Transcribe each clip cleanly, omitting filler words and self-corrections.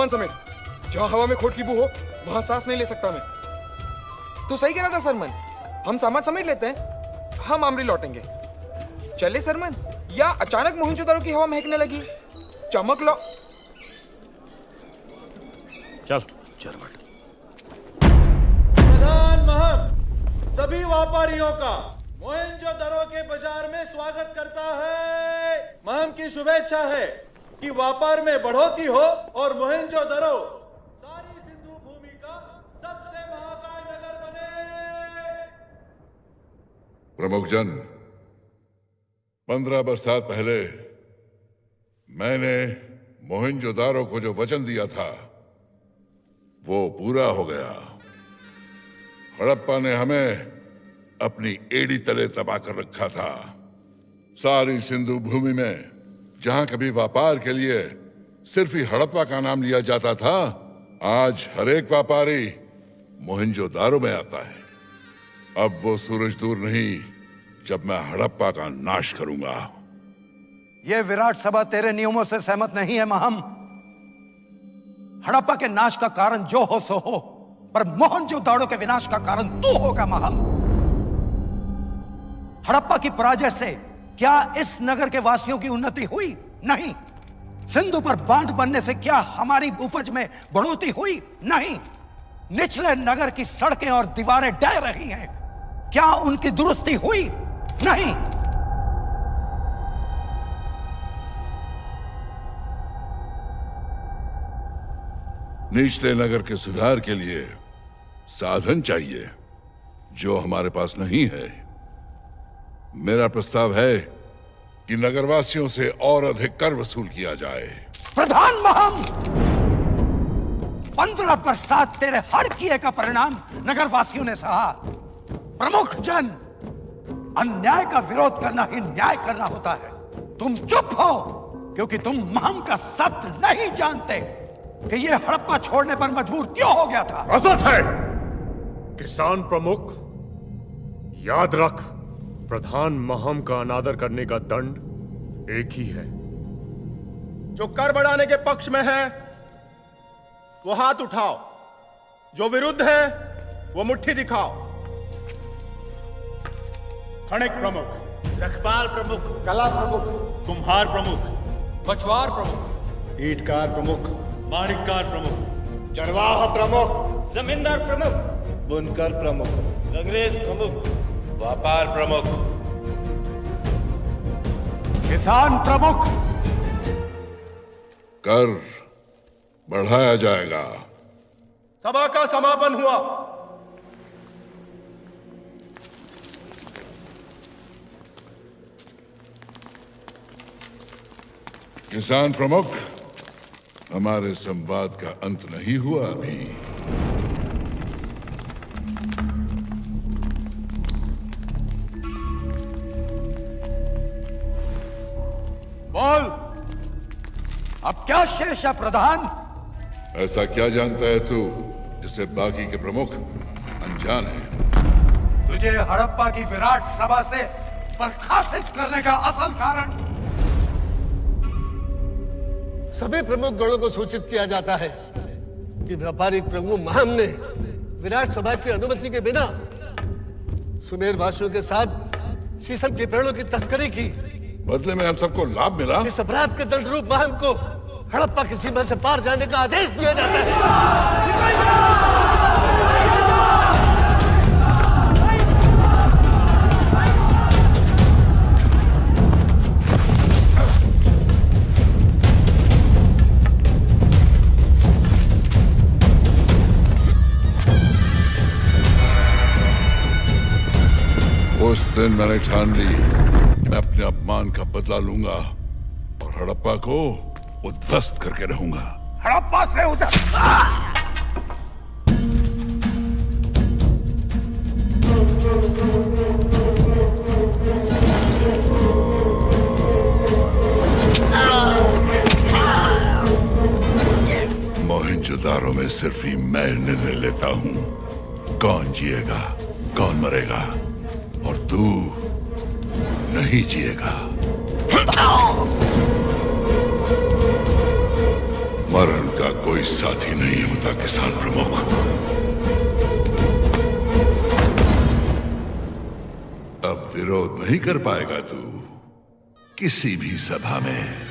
सामान समेत। जहां हवा में खोट की बू हो वहां सांस नहीं ले सकता मैं। तो सही कह रहा था सरमन, हम सामान समेट लेते हैं, हम आमरी लौटेंगे। चले सरमन, या अचानक मोहनजोदारो की हवा महकने लगी, चमक लो। चल चल बट। प्रधान महम सभी व्यापारियों का मोहनजोदारो के बाजार में स्वागत करता है। महम की शुभेच्छा है कि व्यापार में बढ़ोतरी हो और मोहनजोदारो सारी सिंधु भूमि का सबसे महाकाय नगर बने। प्रमुख जन, 15 बरसात पहले मैंने मोहनजोदारो को जो वचन दिया था वो पूरा हो गया। हड़प्पा ने हमें अपनी एड़ी तले दबा कर रखा था। सारी सिंधु भूमि में जहां कभी व्यापार के लिए सिर्फ ही हड़प्पा का नाम लिया जाता था, आज हर एक व्यापारी मोहनजोदारो में आता है। अब वो सूरज दूर नहीं जब मैं हड़प्पा का नाश करूंगा। ये विराट सभा तेरे नियमों से सहमत नहीं है महम। हड़प्पा के नाश का कारण जो हो सो हो, पर मोहनजोदाड़ो के विनाश का कारण तू होगा महम। हड़प्पा की पराजय से क्या इस नगर के वासियों की उन्नति हुई? नहीं। सिंधु पर बांध बनने से क्या हमारी उपज में बढ़ोतरी हुई? नहीं। निचले नगर की सड़कें और दीवारें ढह रही हैं, क्या उनकी दुरुस्ती हुई? नहीं। निचले नगर के सुधार के लिए साधन चाहिए जो हमारे पास नहीं है। मेरा प्रस्ताव है कि नगरवासियों से और अधिक कर वसूल किया जाए। प्रधान महम, 15 बरसात तेरे हर किए का परिणाम नगरवासियों ने सहा। प्रमुख जन, अन्याय का विरोध करना ही न्याय करना होता है। तुम चुप हो क्योंकि तुम महम का सत्य नहीं जानते कि ये हड़प्पा छोड़ने पर मजबूर क्यों हो गया था। असत है किसान प्रमुख, याद रख, प्रधान महम का अनादर करने का दंड एक ही है। जो कर बढ़ाने के पक्ष में है वो हाथ उठाओ, जो विरुद्ध है वो मुट्ठी दिखाओ। खनिक प्रमुख, रखवाल प्रमुख, कला प्रमुख, कुम्हार प्रमुख, मछुआर प्रमुख, ईटकार प्रमुख, माणिककार प्रमुख, चरवाह प्रमुख, जमींदार प्रमुख, बुनकर प्रमुख, अंग्रेज प्रमुख, व्यापार प्रमुख, किसान प्रमुख। कर बढ़ाया जाएगा। सभा का समापन हुआ। किसान प्रमुख, हमारे संवाद का अंत नहीं हुआ अभी। बोल, अब क्या शेष है प्रधान? ऐसा क्या जानता है तू जिससे बाकी के प्रमुख अनजान है? तुझे हड़प्पा की विराट सभा से बर्खास्त करने का असल कारण? सभी प्रमुख गणों को सूचित किया जाता है कि व्यापारिक प्रमुख महम ने विराट सभा की अनुमति के बिना सुमेर वासियों के साथ शीशम के पेड़ों की तस्करी की। बदले में हम सबको लाभ मिला। इस अपराध के दंड रूप महम को हड़प्पा की सीमा से पार जाने का आदेश दिया जाता है। उस दिन मैंने ठान ली, मैं अपने अपमान का बदला लूंगा और हड़प्पा को उद्ध्वस्त करके रहूंगा। हड़प्पा से उधर। मोहनजोदारो में सिर्फ ही मैं निर्णय लेता हूं कौन जिएगा कौन मरेगा, और तू नहीं जिएगा। मरण का कोई साथी नहीं होता किसान प्रमुख। अब विरोध नहीं कर पाएगा तू किसी भी सभा में।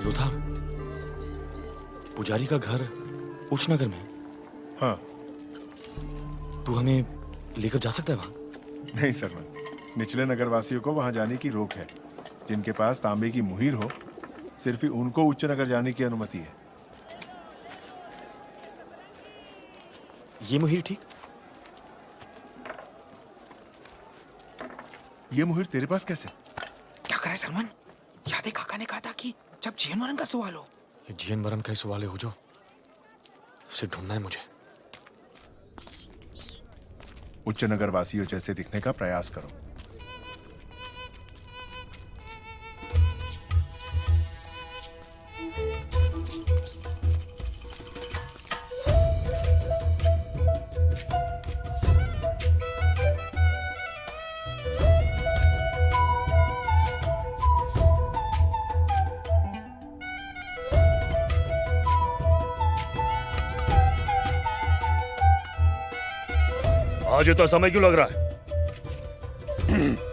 लोथार, पुजारी का घर उच्च नगर में। हाँ। तू हमें लेकर जा सकता है वहां? नहीं सरवन, निचले नगरवासियों को वहां जाने की रोक है। जिनके पास तांबे की मुहीर हो, सिर्फ ही उनको उच्च नगर जाने की अनुमति है। ये मुहीर ठीक? ये मुहीर तेरे पास कैसे? क्या करे सलमान? याद है काका ने कहा था कि जब जीवन मरण का सवाल हो। ये जीवन मरण का ही सवाल है हो जो, उसे ढूंढना है मुझे। उच्च नगरवासियों जैसे दिखने का प्रयास करो। आज इतना समय क्यों लग रहा है?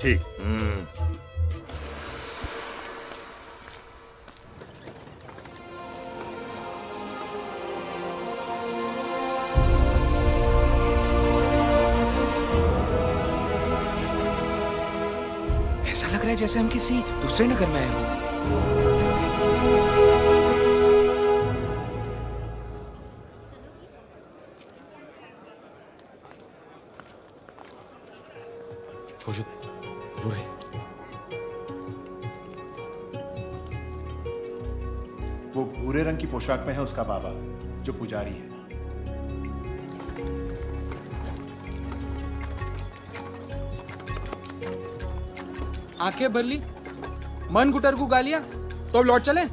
ठीक। ऐसा लग रहा है जैसे हम किसी दूसरे नगर में आए हों। वो रही। वो भूरे रंग की पोशाक में है उसका बाबा, जो पुजारी है। आंखें भर ली, मन गुटर को गालियां, तो अब लौट चले।